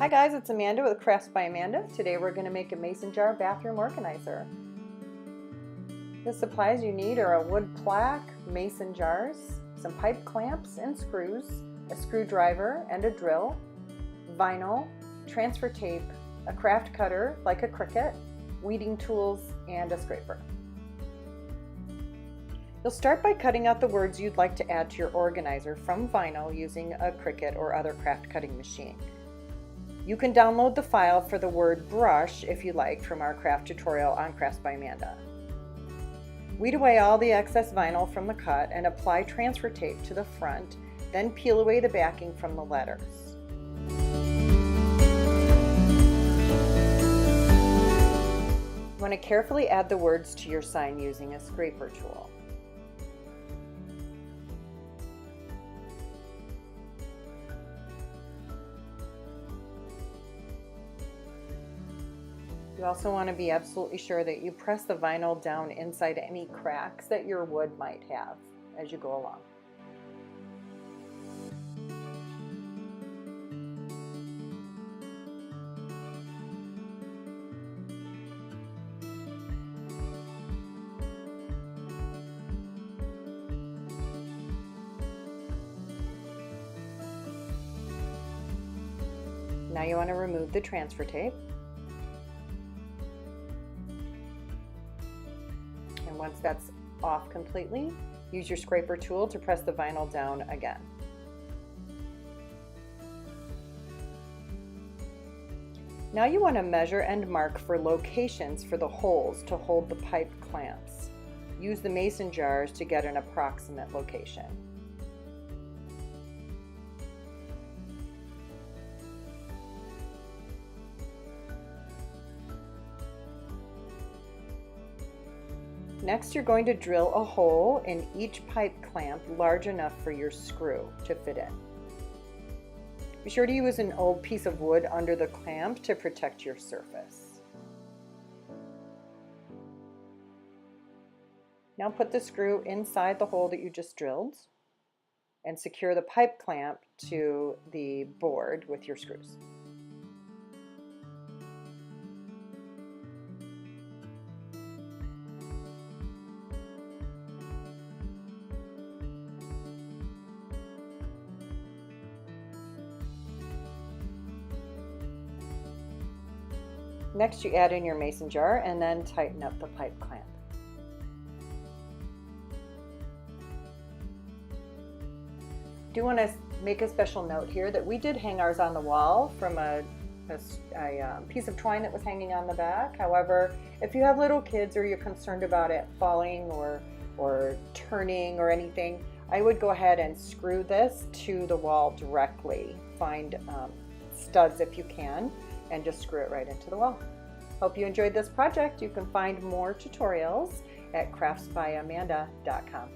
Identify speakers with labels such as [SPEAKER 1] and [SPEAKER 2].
[SPEAKER 1] Hi guys, it's Amanda with Crafts by Amanda. Today we're going to make a mason jar bathroom organizer. The supplies you need are a wood plaque, mason jars, some pipe clamps and screws, a screwdriver and a drill, vinyl, transfer tape, a craft cutter like a Cricut, weeding tools, and a scraper. You'll start by cutting out the words you'd like to add to your organizer from vinyl using a Cricut or other craft cutting machine. You can download the file for the word brush if you like from our craft tutorial on Crafts by Amanda. Weed away all the excess vinyl from the cut and apply transfer tape to the front, then peel away the backing from the letters. You want to carefully add the words to your sign using a scraper tool. You also want to be absolutely sure that you press the vinyl down inside any cracks that your wood might have as you go along. Now you want to remove the transfer tape. And once that's off completely, use your scraper tool to press the vinyl down again. Now you want to measure and mark for locations for the holes to hold the pipe clamps. Use the mason jars to get an approximate location. Next, you're going to drill a hole in each pipe clamp large enough for your screw to fit in. Be sure to use an old piece of wood under the clamp to protect your surface. Now put the screw inside the hole that you just drilled and secure the pipe clamp to the board with your screws. Next, you add in your mason jar and then tighten up the pipe clamp. Do want to make a special note here that we did hang ours on the wall from a piece of twine that was hanging on the back. However, if you have little kids or you're concerned about it falling or turning or anything, I would go ahead and screw this to the wall directly. Find studs if you can, and just screw it right into the wall. Hope you enjoyed this project. You can find more tutorials at craftsbyamanda.com.